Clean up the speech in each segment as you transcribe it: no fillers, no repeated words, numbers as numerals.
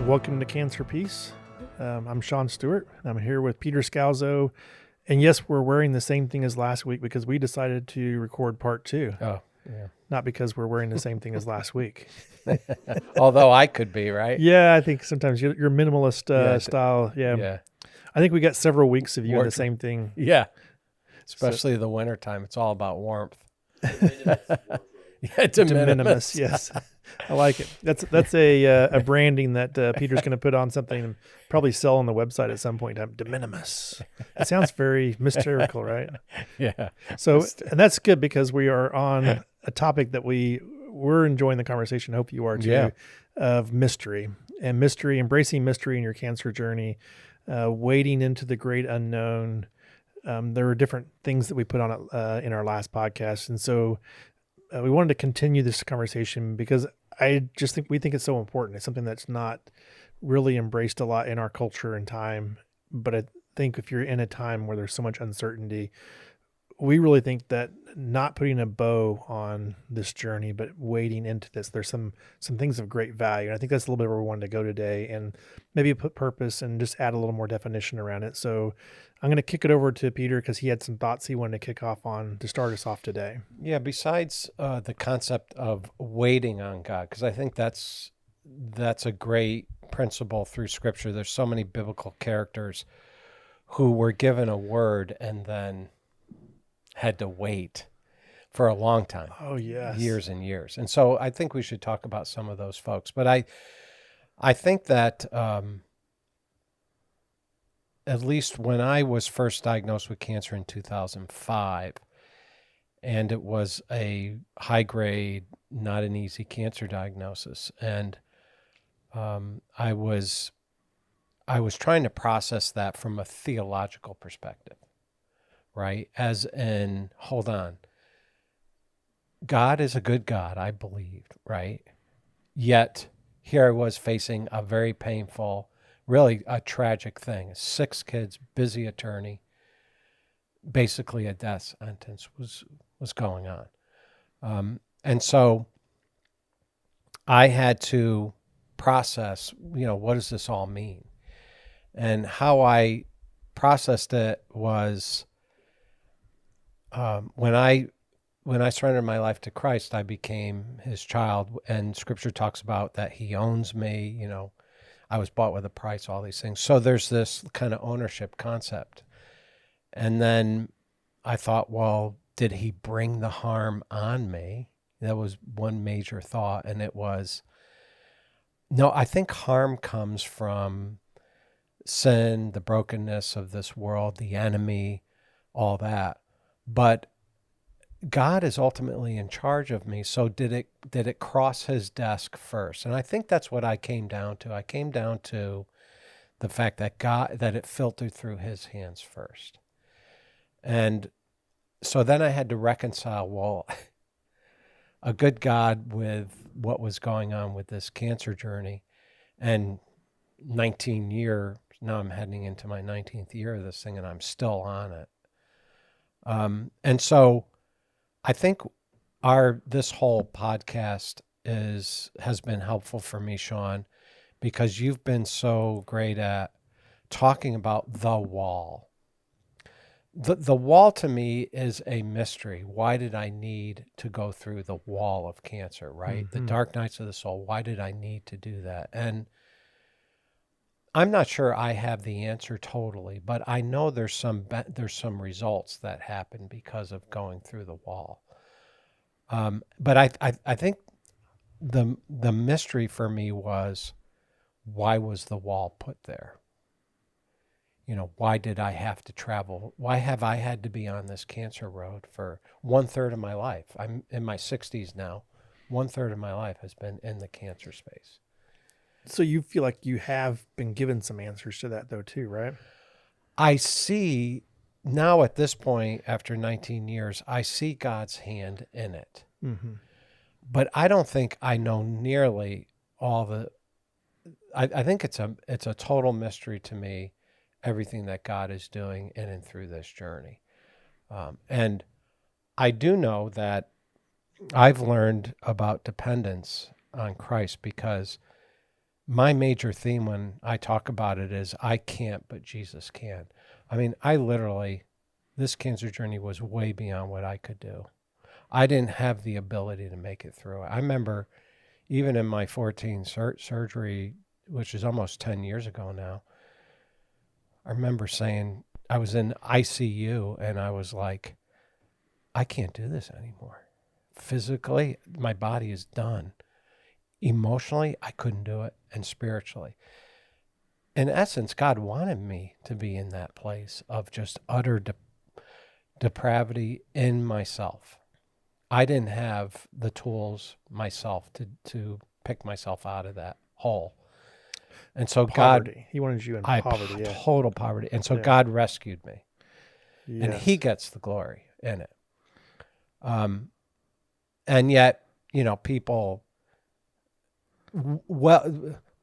Welcome to Cancer Peace. I'm Sean Stewart. I'm here with Peter Scalzo. And yes, we're wearing the same thing as last week because we decided to record part 2. Oh, yeah. Not because we're wearing the same thing as last week. Although I could be, right? Yeah, I think sometimes your minimalist Yeah, style. Yeah. Yeah. I think we got several weeks of you in the Wardrobe. same thing. Yeah. Especially the wintertime. It's all about warmth. Yeah, De minimis, yes. I like it. That's a branding that Peter's going to put on something and probably sell on the website at some point in time. De minimis. It sounds very mystical, right? Yeah. So, and that's good because we are on a topic that we're enjoying the conversation. Hope you are too, Yeah. of mystery, embracing mystery in your cancer journey, wading into the great unknown. There were different things that we put on it in our last podcast, and so we wanted to continue this conversation because we think it's so important. It's something that's not really embraced a lot in our culture and time. But I think if you're in a time where there's so much uncertainty, we really think that not putting a bow on this journey, but wading into this, there's some things of great value. And I think that's a little bit where we wanted to go today, and maybe put purpose and just add a little more definition around it. So I'm going to kick it over to Peter because he had some thoughts he wanted to kick off on to start us off today. Yeah. Besides the concept of waiting on God, because I think that's a great principle through Scripture. There's so many biblical characters who were given a word and then had to wait for a long time. Oh, yes. Years and years. And so I think we should talk about some of those folks. But I think that at least when I was first diagnosed with cancer in 2005, and it was a high grade, not an easy cancer diagnosis. And I was trying to process that from a theological perspective, right? As in, hold on, God is a good God, I believed, right? Yet here I was facing a very painful, really a tragic thing. 6 kids, busy attorney, basically a death sentence was going on. And so I had to process, what does this all mean? And how I processed it was when I surrendered my life to Christ, I became his child, and Scripture talks about that he owns me, I was bought with a price, all these things. So there's this kind of ownership concept. And then I thought, well, did he bring the harm on me? That was one major thought. And it was, no, I think harm comes from sin, the brokenness of this world, the enemy, all that. But God is ultimately in charge of me. So did it cross his desk first? And I think that's what I came down to. I came down to the fact that it filtered through his hands first. And so then I had to reconcile, well, a good God with what was going on with this cancer journey, and 19 years, now I'm heading into my 19th year of this thing, and I'm still on it. And so I think this whole podcast has been helpful for me, Sean, because you've been so great at talking about the wall. The wall to me is a mystery. Why did I need to go through the wall of cancer, right? Mm-hmm. The dark nights of the soul. Why did I need to do that? And I'm not sure I have the answer totally, but I know there's some results that happen because of going through the wall. But I think the mystery for me was, why was the wall put there? Why did I have to travel? Why have I had to be on this cancer road for 1/3 of my life? I'm in my 60s now. 1/3 of my life has been in the cancer space. So you feel like you have been given some answers to that though too, right? I see now at this point, after 19 years, I see God's hand in it. Mm-hmm. But I don't think I know nearly all I think it's a total mystery to me, everything that God is doing in and through this journey. And I do know that I've learned about dependence on Christ because my major theme when I talk about it is I can't, but Jesus can. I mean, this cancer journey was way beyond what I could do. I didn't have the ability to make it through. I remember even in my 14 surgery, which is almost 10 years ago now, I remember saying I was in ICU and I was like, I can't do this anymore. Physically, my body is done. Emotionally, I couldn't do it. And spiritually. In essence, God wanted me to be in that place of just utter depravity in myself. I didn't have the tools myself to pick myself out of that hole. And so Poverty. He wanted you in poverty. Yeah. Total poverty. And so God rescued me. Yes. And he gets the glory in it. And yet, people,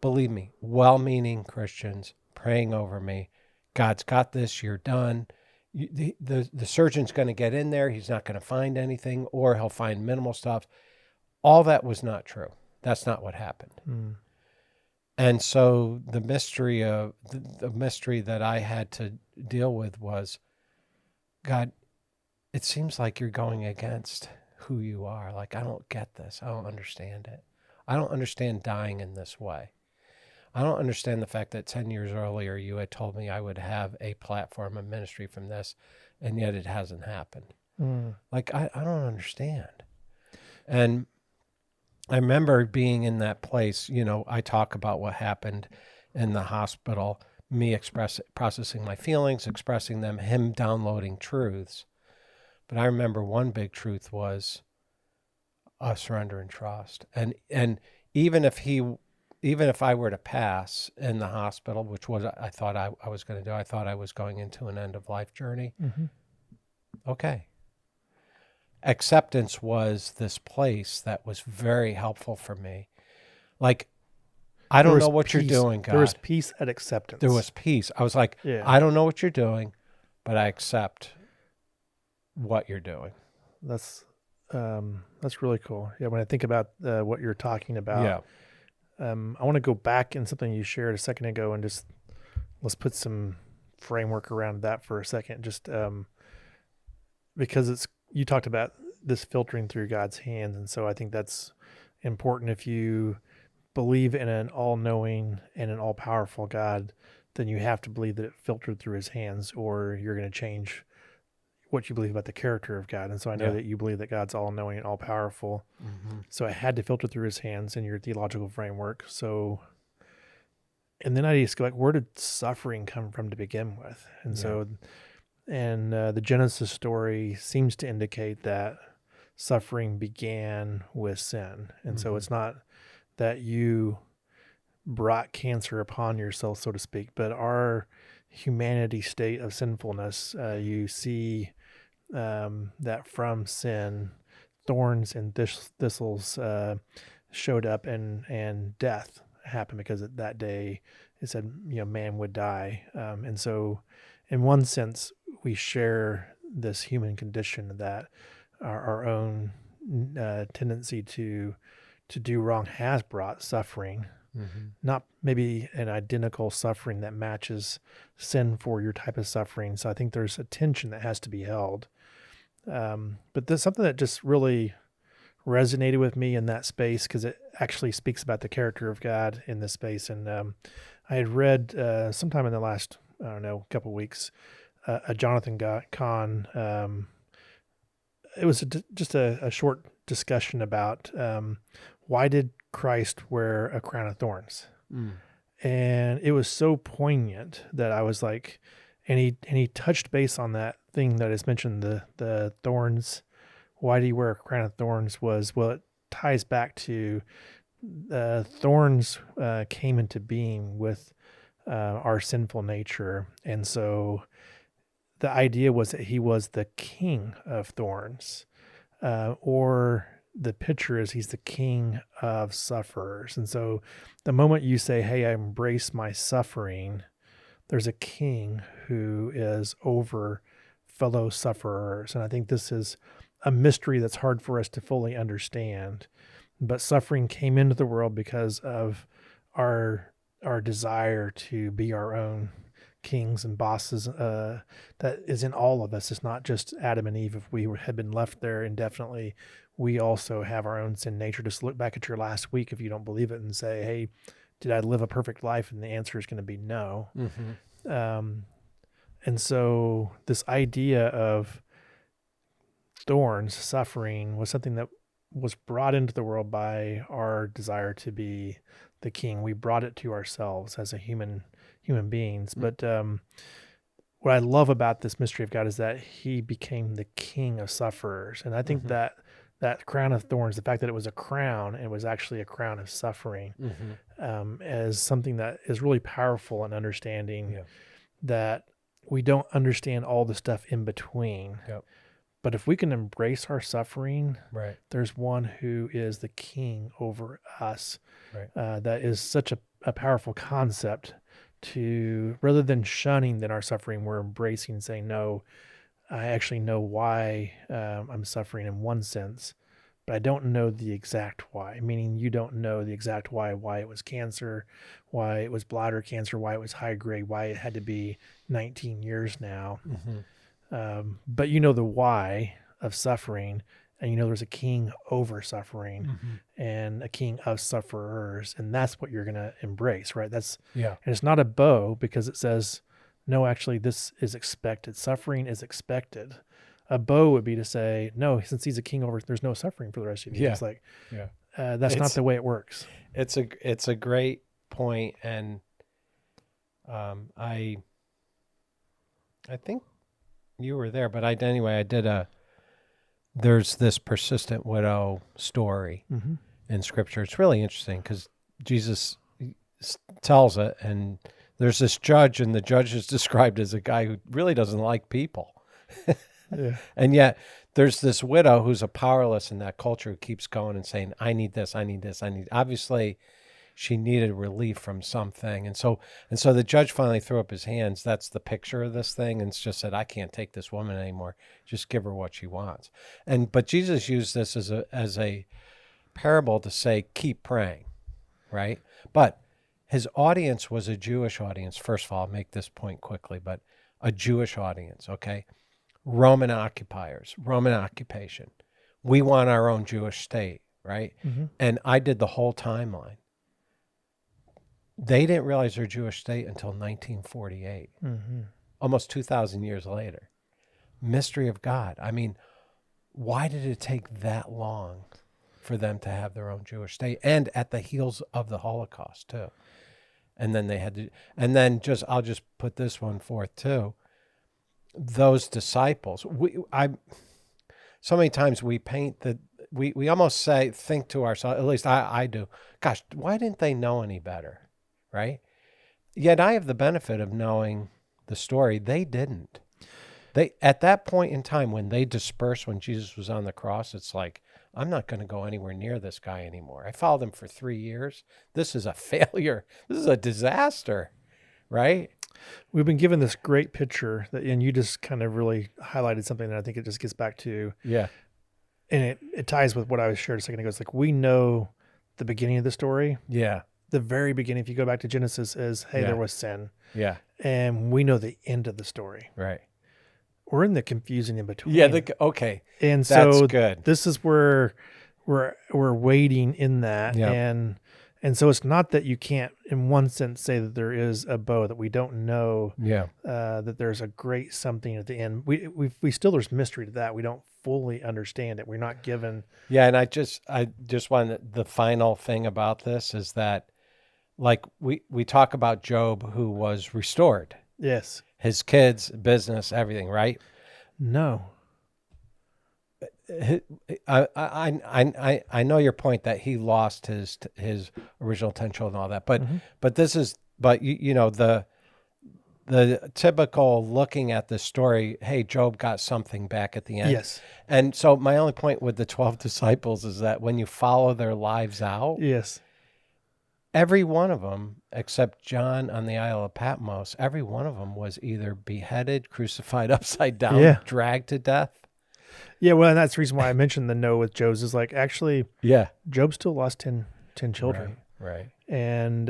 believe me, well-meaning Christians praying over me, God's got this, you're done. The surgeon's going to get in there. He's not going to find anything, or he'll find minimal stuff. All that was not true. That's not what happened. Mm. And so the mystery that I had to deal with was, God, it seems like you're going against who you are. Like, I don't get this. I don't understand it. I don't understand dying in this way. I don't understand the fact that 10 years earlier you had told me I would have a platform, a ministry from this, and yet it hasn't happened. Mm. Like, I don't understand. And I remember being in that place, I talk about what happened in the hospital, me processing my feelings, expressing them, him downloading truths. But I remember one big truth was surrender and trust. And even if I were to pass in the hospital, which was I thought I was going to do, I thought I was going into an end of life journey. Mm-hmm. Okay. Acceptance was this place that was very helpful for me. Like, I don't know what you're doing, God. There was peace at acceptance. There was peace. I was like, I don't know what you're doing, but I accept what you're doing. That's really cool. Yeah, when I think about what you're talking about, I want to go back in something you shared a second ago and just let's put some framework around that for a second. Just because you talked about this filtering through God's hands, and so I think that's important. If you believe in an all-knowing and an all-powerful God, then you have to believe that it filtered through his hands, or you're going to change what you believe about the character of God. And so I know that you believe that God's all-knowing and all-powerful. Mm-hmm. So I had to filter through his hands in your theological framework. So, and then I just go like, where did suffering come from to begin with? And so, and the Genesis story seems to indicate that suffering began with sin. And so it's not that you brought cancer upon yourself, so to speak, but our humanity state of sinfulness, you see that from sin, thorns and thistles showed up, and death happened because that day it said, man would die. And so in one sense, we share this human condition that our own tendency to do wrong has brought suffering. Mm-hmm. Not maybe an identical suffering that matches sin for your type of suffering. So I think there's a tension that has to be held. But there's something that just really resonated with me in that space because it actually speaks about the character of God in this space. And I had read sometime in the last, couple of weeks, a Jonathan Cahn. It was just a short discussion about why did Christ wear a crown of thorns? Mm. And it was so poignant that I was like, and he touched base on that thing that is mentioned, the thorns. Why do you wear a crown of thorns? It ties back to thorns came into being with our sinful nature. And so the idea was that he was the king of thorns, or the picture is he's the king of sufferers. And so the moment you say, hey, I embrace my suffering, there's a king who is over fellow sufferers. And I think this is a mystery that's hard for us to fully understand. But suffering came into the world because of our desire to be our own kings and bosses that is in all of us. It's not just Adam and Eve. If we had been left there indefinitely, we also have our own sin nature. Just look back at your last week if you don't believe it and say, hey, did I live a perfect life? And the answer is going to be no. And so this idea of thorns, suffering, was something that was brought into the world by our desire to be the king. We brought it to ourselves as a human beings. But what I love about this mystery of God is that he became the king of sufferers. And I think that crown of thorns, the fact that it was a crown, it was actually a crown of suffering, as something that is really powerful in understanding that we don't understand all the stuff in between. But if we can embrace our suffering, there's one who is the king over us. That is such a powerful concept to, rather than shunning then our suffering, we're embracing and saying, no, I actually know why I'm suffering in one sense, but I don't know the exact why, meaning you don't know the exact why it was cancer, why it was bladder cancer, why it was high grade, why it had to be 19 years now. But you know the why of suffering, and you know there's a king over suffering and a king of sufferers, and that's what you're going to embrace, right? And it's not a bow, because it says, no, actually this is expected. Suffering is expected. A bow would be to say, no, since he's a king over, there's no suffering for the rest of you. It's like, that's not the way it works. It's a great point, and I think you were there, but I did there's this persistent widow story in Scripture. It's really interesting because Jesus tells it, and there's this judge, and the judge is described as a guy who really doesn't like people. And yet there's this widow who's a powerless in that culture who keeps going and saying, I need this, I need this, I need. Obviously, she needed relief from something. And so the judge finally threw up his hands. That's the picture of this thing. And just said, I can't take this woman anymore. Just give her what she wants. But Jesus used this as a parable to say, keep praying, right? But his audience was a Jewish audience. First of all, I'll make this point quickly, but a Jewish audience, okay? Roman occupiers, Roman occupation. We want our own Jewish state, right? And I did the whole timeline. They didn't realize their Jewish state until 1948, almost 2,000 years later. Mystery of God. I mean, why did it take that long for them to have their own Jewish state, and at the heels of the Holocaust too? And then they had to, and then I'll just put this one forth too. Those disciples, so many times we paint we almost think to ourselves, at least I do, gosh, why didn't they know any better? Right? Yet I have the benefit of knowing the story. They didn't. At that point in time when they dispersed, when Jesus was on the cross, it's like, I'm not going to go anywhere near this guy anymore. I followed him for 3 years. This is a failure. This is a disaster, right? We've been given this great picture and you just kind of really highlighted something that I think it just gets back to. Yeah. And it ties with what I was shared a second ago. It's like, we know the beginning of the story. Yeah. The very beginning, if you go back to Genesis, is, hey, there was sin. Yeah. And we know the end of the story. Right. We're in the confusing in between. Yeah. Okay. And that's so good. This is where we're waiting in that. Yep. And so it's not that you can't, in one sense, say that there is a bow, that we don't know that there's a great something at the end. We still, there's mystery to that. We don't fully understand it. We're not given. Yeah. And I just wanted, the final thing about this is that, like we talk about Job, who was restored. Yes. His kids, business, everything, right? No. I know your point that he lost his original potential and all that, but this is, you know, the typical looking at the story, hey, Job got something back at the end. Yes. And so my only point with the 12 disciples is that when you follow their lives out, yes, every one of them, except John on the Isle of Patmos, every one of them was either beheaded, crucified upside down, dragged to death. Yeah, well, and that's the reason why I mentioned the no with Job's, is like, actually, Job still lost 10 children. Right. And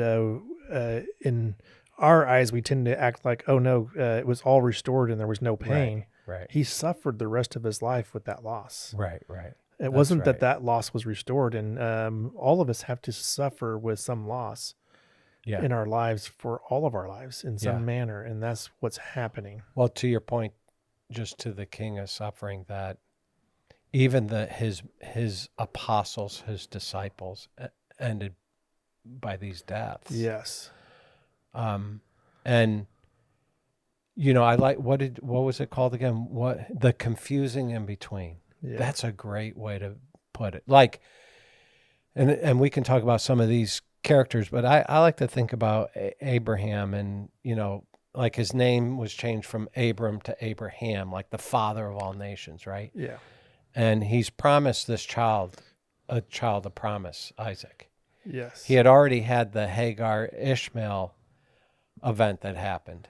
in our eyes, we tend to act like, oh no, it was all restored and there was no pain. Right. He suffered the rest of his life with that loss. Right. It That's wasn't right. that loss was restored. And all of us have to suffer with some loss Yeah. in our lives for all of our lives in some Yeah. manner. And that's what's happening. Well, to your point, just to the king of suffering, that even his apostles, his disciples, ended by these deaths. Yes. And I like what was it called again? What the confusing in between. Yeah. That's a great way to put it. Like, and we can talk about some of these characters, but I like to think about Abraham, and like his name was changed from Abram to Abraham, like the father of all nations, right? Yeah. And he's promised this child, a child of promise, Isaac. Yes. He had already had the Hagar Ishmael event that happened,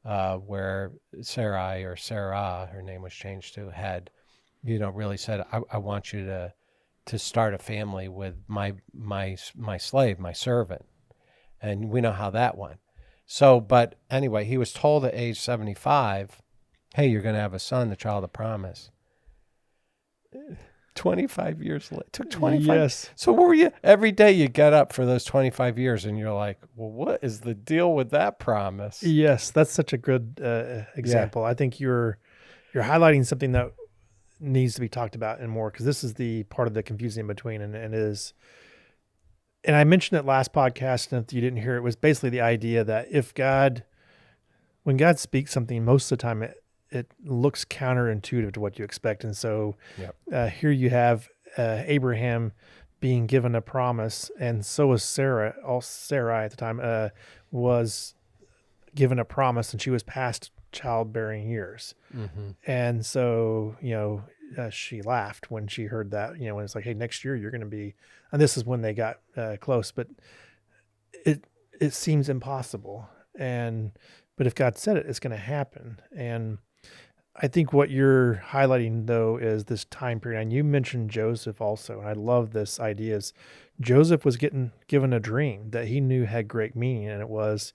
where Sarai, or Sarah, her name was changed to, had, really said, I want you to start a family with my slave, my servant. And we know how that went. So, but anyway, he was told at age 75, hey, you're going to have a son, the child of promise. 25 years later. It took 25. Yes. So what were you, every day you get up for those 25 years and you're like, well, what is the deal with that promise? Yes, that's such a good example. I think you're highlighting something that needs to be talked about and more, because this is the part of the confusing in between, and is, and I mentioned it last podcast, and if you didn't hear it, was basically the idea that when God speaks something, most of the time it looks counterintuitive to what you expect. And so here you have Abraham being given a promise, and so was Sarah. Sarai at the time was given a promise, and she was past childbearing years. Mm-hmm. And so, she laughed when she heard that, when it's like, hey, next year you're going to be, and this is when they got close, but it seems impossible. But if God said it, it's going to happen. And I think what you're highlighting, though, is this time period. And you mentioned Joseph also. And I love this idea is Joseph was given a dream that he knew had great meaning. And it was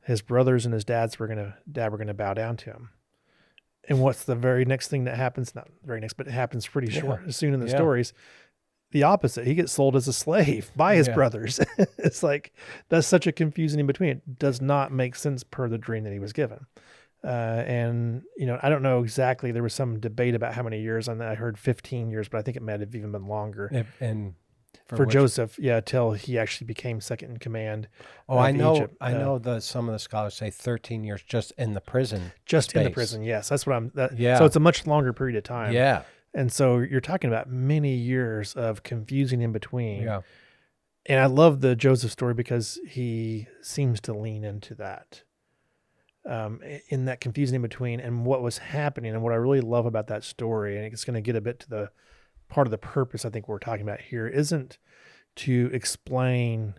his brothers and his dad were going to bow down to him. And what's the very next thing that happens? Not very next, but it happens pretty soon in the stories. The opposite. He gets sold as a slave by his brothers. It's like, that's such a confusing in between. It does not make sense per the dream that he was given. And, I don't know exactly. There was some debate about how many years on that. I heard 15 years, but I think it might have even been longer. And for Joseph, till he actually became second in command. Oh, I know. Egypt. I know that some of the scholars say 13 years just in the prison. In the prison, yes. That's what I'm. Yeah. So it's a much longer period of time. Yeah. And so you're talking about many years of confusing in between. Yeah. And I love the Joseph story because he seems to lean into that. In that confusing in between and what was happening. And what I really love about that story, and it's going to get a bit to the part of the purpose I think we're talking about here, isn't to explain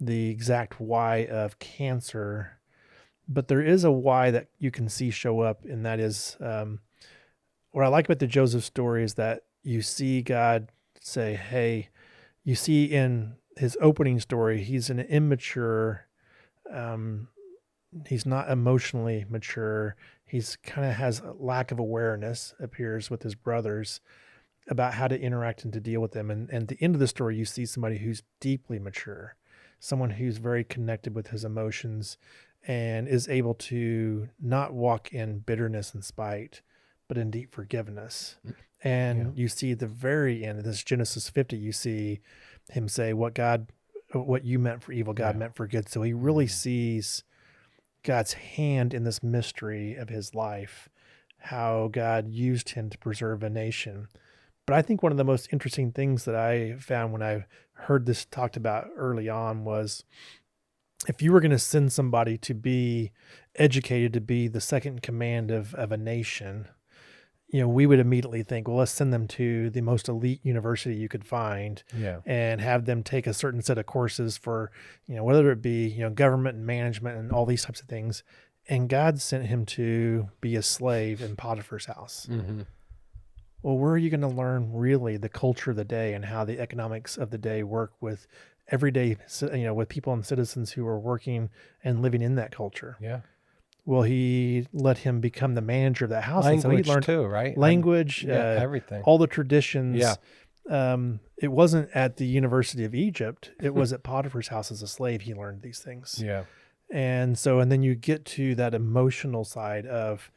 the exact why of cancer, but there is a why that you can see show up. And that is, what I like about the Joseph story is that you see God say, hey, you see in his opening story, he's an immature, he's not emotionally mature. He's kind of has a lack of awareness, appears, with his brothers about how to interact and to deal with them. And at the end of the story, you see somebody who's deeply mature, someone who's very connected with his emotions and is able to not walk in bitterness and spite, but in deep forgiveness. And you see at the very end of this Genesis 50, you see him say, what you meant for evil, God meant for good. So he really sees God's hand in this mystery of his life, how God used him to preserve a nation. But I think one of the most interesting things that I found when I heard this talked about early on was, if you were going to send somebody to be educated to be the second in command of a nation, we would immediately think, well, let's send them to the most elite university you could find and have them take a certain set of courses for, whether it be, government and management and all these types of things. And God sent him to be a slave in Potiphar's house. Mm-hmm. Well, where are you going to learn really the culture of the day and how the economics of the day work with every day, with people and citizens who were working and living in that culture. Yeah. Well, he let him become the manager of that house. And so he Language learned too, right? language, Everything. all the traditions. Yeah. It wasn't at the University of Egypt. It was at Potiphar's house as a slave. He learned these things. Yeah. And then you get to that emotional side of,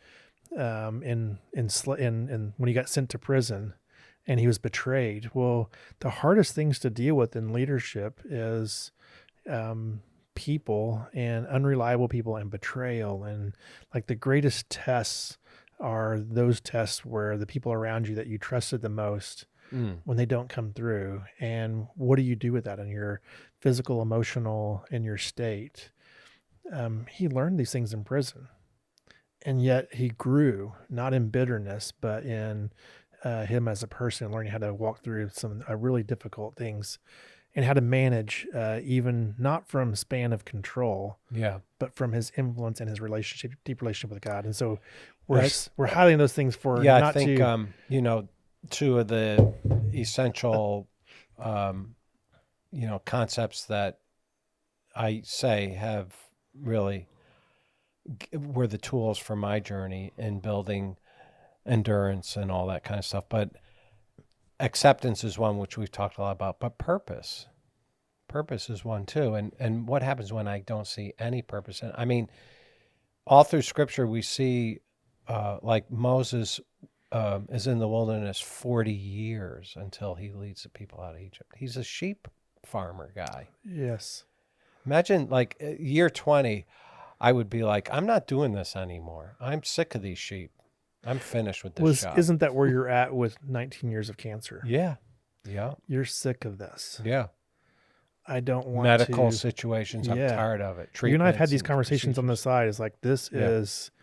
in when he got sent to prison and he was betrayed. Well, the hardest things to deal with in leadership is, people and unreliable people and betrayal. And like the greatest tests are those tests where the people around you that you trusted the most, when they don't come through. And what do you do with that in your physical, emotional, in your state? He learned these things in prison, and yet he grew not in bitterness, but in him as a person, learning how to walk through some really difficult things and how to manage, even not from span of control, Yeah. but from his influence and his relationship, deep relationship with God. And so we're highlighting those things for Yeah, not I think to, two of the essential concepts that I say have really were the tools for my journey in building endurance and all that kind of stuff. But acceptance is one which we've talked a lot about, but purpose is one too. And what happens when I don't see any purpose? And I mean, all through scripture, we see like Moses is in the wilderness 40 years until he leads the people out of Egypt. He's a sheep farmer guy. yes. Imagine like year 20, I would be like, I'm not doing this anymore. I'm sick of these sheep. I'm finished with this job. Isn't that where you're at with 19 years of cancer? Yeah. Yeah. You're sick of this. Yeah. I don't want medical to, situations. Yeah. I'm tired of it. You and I've had these Treatments and conversations on the procedures. side. It's like,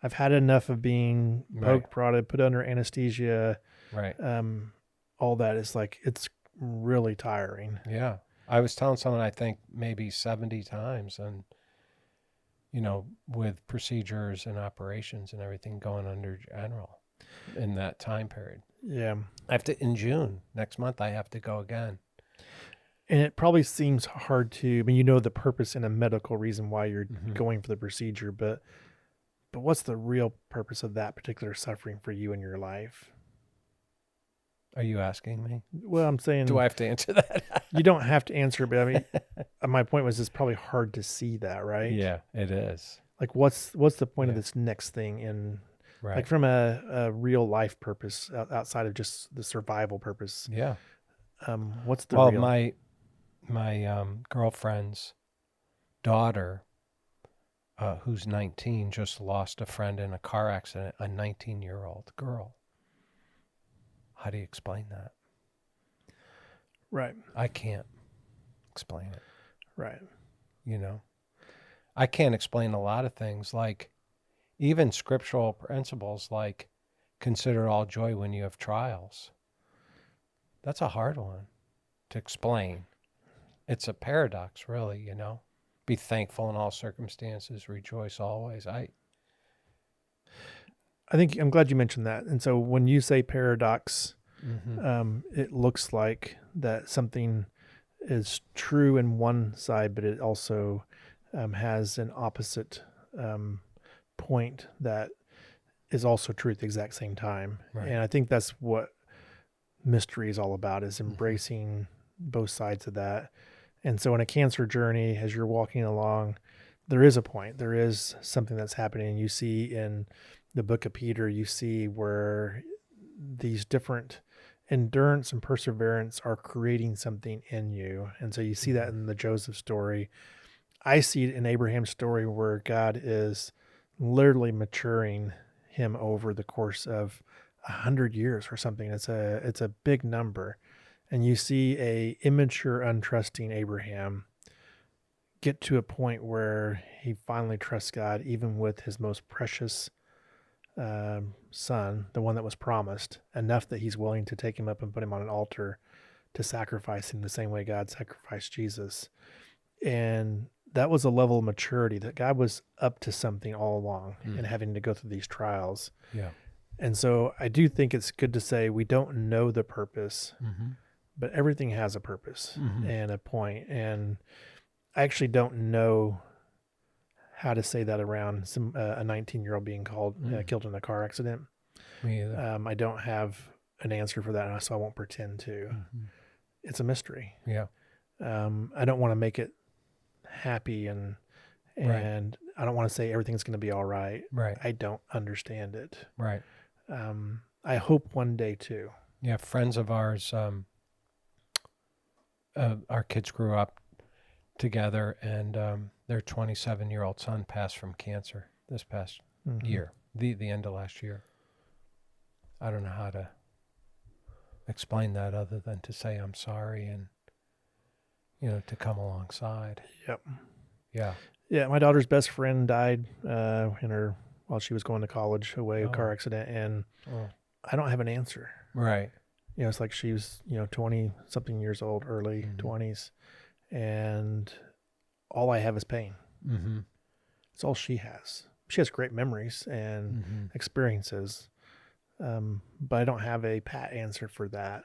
I've had enough of being Right. poked, prodded, put under anesthesia. Right. All that is like, it's really tiring. Yeah. I was telling someone, I think maybe 70 times, and, with procedures and operations and everything going under general in that time period. Yeah. In June, next month, I have to go again. And it probably seems hard to, the purpose and a medical reason why you're Mm-hmm. going for the procedure, but what's the real purpose of that particular suffering for you in your life? Are you asking me? Well, I'm saying, Do I have to answer that? you don't have to answer, but my point was, it's probably hard to see that, right? Yeah, it is. Like, what's the point Yeah. of this next thing in, Right. like, from a real life purpose outside of just the survival purpose? Yeah. What's the Well, real? my girlfriend's daughter, who's 19, just lost a friend in a car accident, a 19-year-old girl. How do you explain that? Right. I can't explain it. Right. I can't explain a lot of things, like even scriptural principles, like consider all joy when you have trials. That's a hard one to explain. It's a paradox, really, Be thankful in all circumstances, rejoice always. I think I'm glad you mentioned that. And so when you say paradox, it looks like that something is true in one side, but it also has an opposite point that is also true at the exact same time. Right. And I think that's what mystery is all about, is embracing both sides of that. And so in a cancer journey, as you're walking along, there is a point, there is something that's happening. You see in the book of Peter, you see where these different endurance and perseverance are creating something in you. And so you see that in the Joseph story. I see it in Abraham's story, where God is literally maturing him over the course of 100 years or something. It's a big number. And you see a immature, untrusting Abraham get to a point where he finally trusts God, even with his most precious son, the one that was promised, enough that he's willing to take him up and put him on an altar to sacrifice him the same way God sacrificed Jesus. And that was a level of maturity that God was up to something all along, and having to go through these trials. Yeah. And so I do think it's good to say we don't know the purpose, but everything has a purpose Mm-hmm. and a point. And I actually don't know how to say that around a 19-year-old being killed in a car accident. Me either. I don't have an answer for that, so I won't pretend to. Mm-hmm. It's a mystery. Yeah. I don't want to make it happy, and Right. I don't want to say everything's going to be all right. Right. I don't understand it. Right. I hope one day too. Yeah. Friends of ours, our kids grew up together, and their 27-year-old son passed from cancer this past Mhm. year, the end of last year. I don't know how to explain that other than to say I'm sorry and, to come alongside. Yep. Yeah. Yeah, my daughter's best friend died while she was going to college, a car Oh. accident, and Oh. I don't have an answer. Right. It's like she was 20 something years old, early Mhm. 20s, and all I have is pain. Mm-hmm. It's all she has. She has great memories and Mm-hmm. experiences, but I don't have a pat answer for that.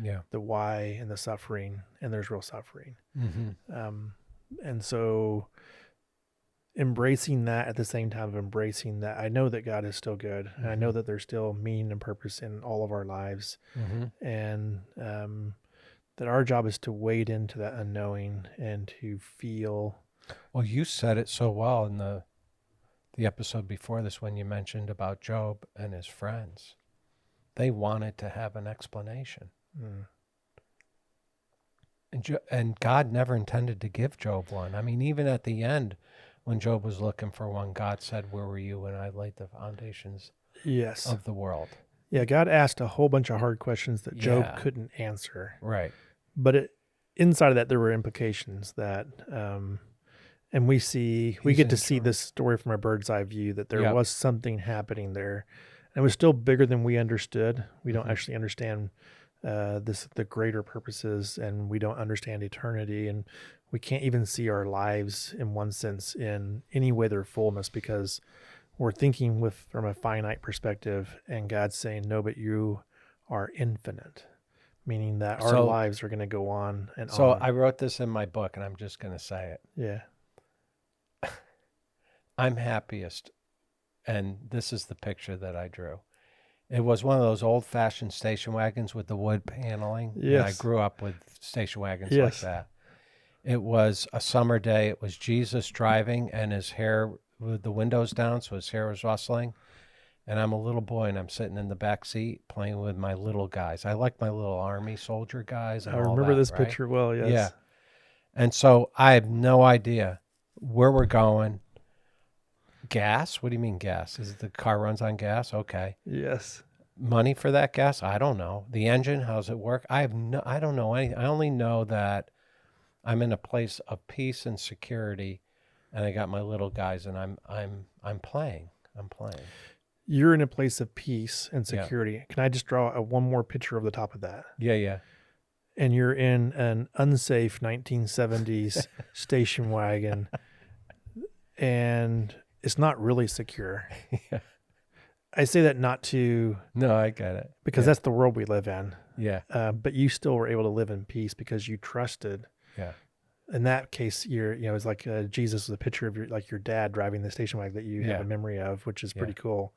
Yeah. The why and the suffering, and there's real suffering. Mm-hmm. And so embracing that at the same time of embracing that I know that God is still good. And I know that there's still meaning and purpose in all of our lives. Mm-hmm. And that our job is to wade into that unknowing and to feel. Well, you said it so well in the episode before this when you mentioned about Job and his friends. They wanted to have an explanation. Mm. And God never intended to give Job one. I mean, even at the end, when Job was looking for one, God said, "Where were you when I laid the foundations Yes. of the world?" Yeah, God asked a whole bunch of hard questions that Job Yeah. couldn't answer. Right. But inside of that, there were implications that, and we He's get in to see charge. this story from a bird's eye view, that there Yep. was something happening there. And it was still bigger than we understood. We don't Mhm. actually understand the greater purposes, and we don't understand eternity, and we can't even see our lives in one sense in any way their fullness, because we're thinking from a finite perspective, and God's saying, no, but you are infinite, meaning that our So- lives are going to go on and So on. I wrote this in my book, and I'm just going to say it. Yeah. I'm happiest, and this is the picture that I drew. It was one of those old-fashioned station wagons with the wood paneling. And I Yes. grew up with station wagons like Yes. that. It was a summer day. It was Jesus driving, and his hair with the windows down, so his hair was rustling. And I'm a little boy, and I'm sitting in the back seat playing with my little guys. I like my little army soldier guys. And I all remember that, this right? picture well. Yes. Yeah. And so I have no idea where we're going. Gas? What do you mean gas? Is it the car runs on gas? Okay. Yes. Money for that gas? I don't know. The engine, how's it work? I don't know anything. I only know that I'm in a place of peace and security, and I got my little guys, and I'm playing. I'm playing. You're in a place of peace and Yeah. security. Can I just draw one more picture over the top of that? Yeah, yeah. And you're in an unsafe 1970s station wagon, and it's not really secure. Yeah. I say that not to, No, I get it. because Yeah. that's the world we live in. Yeah. But you still were able to live in peace because you trusted. Yeah. In that case, it's like Jesus was a picture of your dad driving the station wagon that you Yeah. have a memory of, which is Yeah. pretty cool.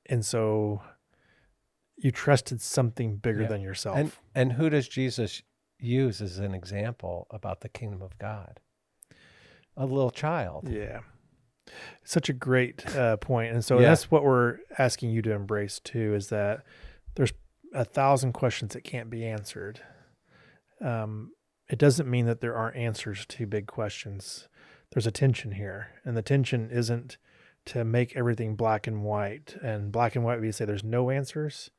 And so you trusted something bigger Yeah. than yourself. And who does Jesus use as an example about the kingdom of God? A little child. Yeah. Such a great point. And so Yeah. that's what we're asking you to embrace too, is that there's 1,000 questions that can't be answered. It doesn't mean that there aren't answers to big questions. There's a tension here, and the tension isn't to make everything black and white. And black and white, we say there's no answers,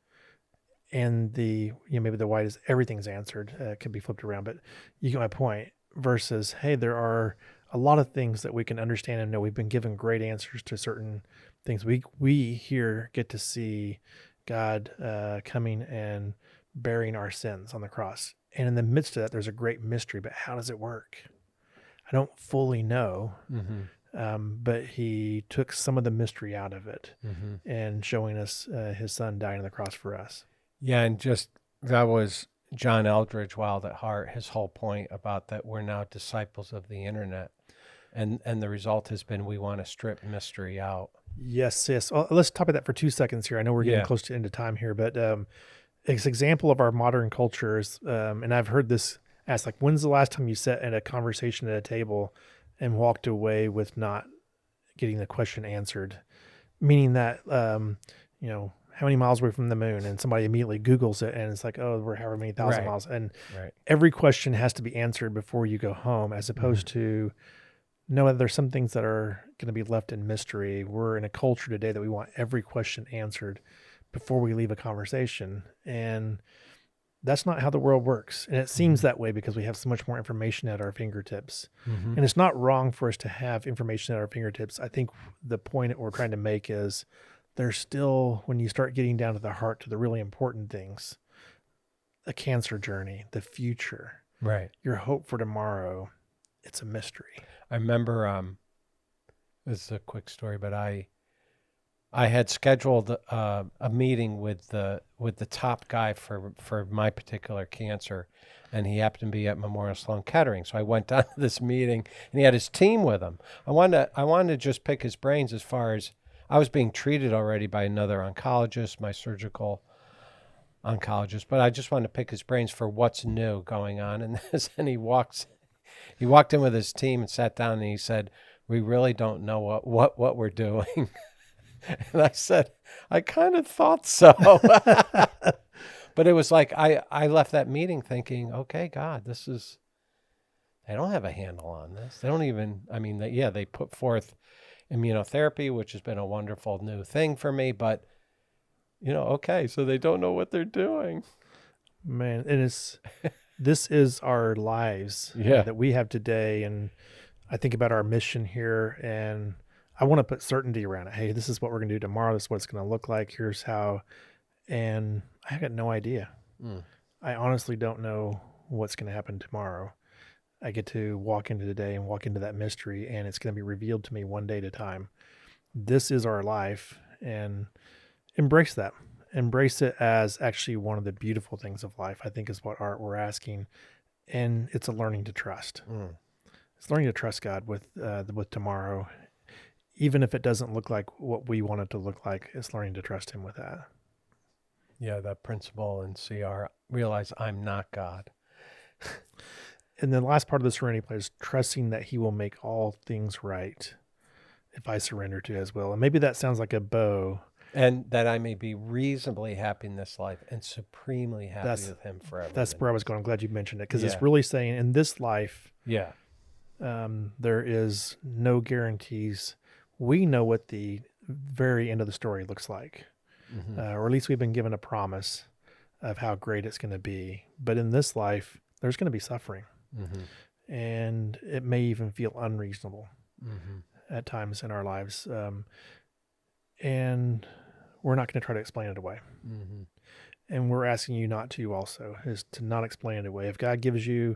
and maybe the white is everything's answered. It could be flipped around, but you get my point. Versus, hey, there are a lot of things that we can understand and know. We've been given great answers to certain things. We here get to see God coming and bearing our sins on the cross. And in the midst of that, there's a great mystery, but how does it work? I don't fully know, but he took some of the mystery out of it Mm-hmm. and showing us his son dying on the cross for us. Yeah, and just that was John Eldridge, Wild at Heart, his whole point about that we're now disciples of the internet. And the result has been we want to strip mystery out. Yes, yes. Well, let's talk about that for 2 seconds here. I know we're getting close to the end of time here, but an example of our modern cultures, and I've heard this asked, like, when's the last time you sat in a conversation at a table and walked away with not getting the question answered? Meaning that, how many miles away from the moon? And somebody immediately Googles it, and it's like, oh, we're however many thousand miles. And every question has to be answered before you go home, as opposed to, no, there's some things that are going to be left in mystery. We're in a culture today that we want every question answered before we leave a conversation. And that's not how the world works. And it seems that way because we have so much more information at our fingertips. And it's not wrong for us to have information at our fingertips. I think the point that we're trying to make is there's still, when you start getting down to the heart, to the really important things, a cancer journey, the future, your hope for tomorrow, it's a mystery. I remember, this is a quick story, but I had scheduled a meeting with the top guy for my particular cancer, and he happened to be at Memorial Sloan Kettering. So I went down to this meeting, and he had his team with him. I wanted to just pick his brains as far as I was being treated already by another oncologist, my surgical oncologist, but I just wanted to pick his brains for what's new going on. And then he walked in with his team and sat down, and he said, "We really don't know what we're doing." And I said, "I kind of thought so." But it was like I left that meeting thinking, okay, God, they don't have a handle on this. They don't even, they put forth immunotherapy, which has been a wonderful new thing for me, but okay, so they don't know what they're doing. Man, this is our lives that we have today. And I think about our mission here, and I want to put certainty around it. Hey, this is what we're going to do tomorrow. This is what it's going to look like. Here's how. And I got no idea. I honestly don't know what's going to happen tomorrow. I get to walk into the day and walk into that mystery, and it's going to be revealed to me one day at a time. This is our life, and embrace that. Embrace it as actually one of the beautiful things of life, I think, is what we're asking. And it's a learning to trust. It's learning to trust God with tomorrow. Even if it doesn't look like what we want it to look like, it's learning to trust him with that. Yeah, that principle in CR, realize I'm not God. And then the last part of the serenity play is trusting that he will make all things right if I surrender to his will. And maybe that sounds like a bow. And that I may be reasonably happy in this life and supremely happy with him forever. That's where I was going. I'm glad you mentioned it, because it's really saying in this life, there is no guarantees. We know what the very end of the story looks like, or at least we've been given a promise of how great it's going to be. But in this life, there's going to be suffering, and it may even feel unreasonable at times in our lives. And we're not going to try to explain it away. And we're asking you not to also, is to not explain it away. If God gives you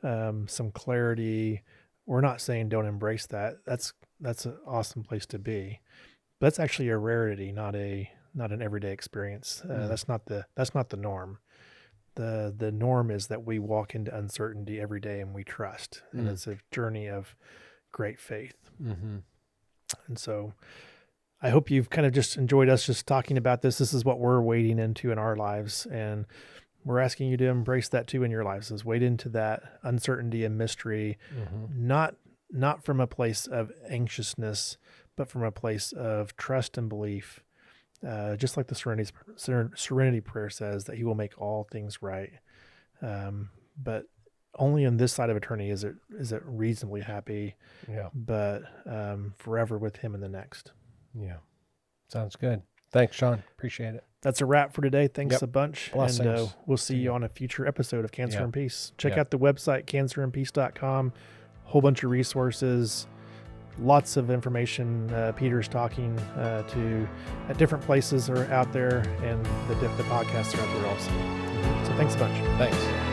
some clarity, we're not saying don't embrace that. That's an awesome place to be. But that's actually a rarity, not an everyday experience. That's not the norm. The norm is that we walk into uncertainty every day and we trust. And it's a journey of great faith. And so I hope you've kind of just enjoyed us just talking about this. This is what we're wading into in our lives. And we're asking you to embrace that too in your lives, is wade into that uncertainty and mystery, not from a place of anxiousness, but from a place of trust and belief. Just like the serenity prayer says, that he will make all things right. But only on this side of eternity is it reasonably happy, but forever with him in the next. Yeah. Sounds good. Thanks, Sean. Appreciate it. That's a wrap for today. Thanks a bunch. Blessings. And we'll see you on a future episode of Cancer and Peace. Check out the website, cancerandpeace.com. Whole bunch of resources, lots of information. Peter's talking to at different places are out there, and the podcasts are out there also. So thanks a bunch. Thanks.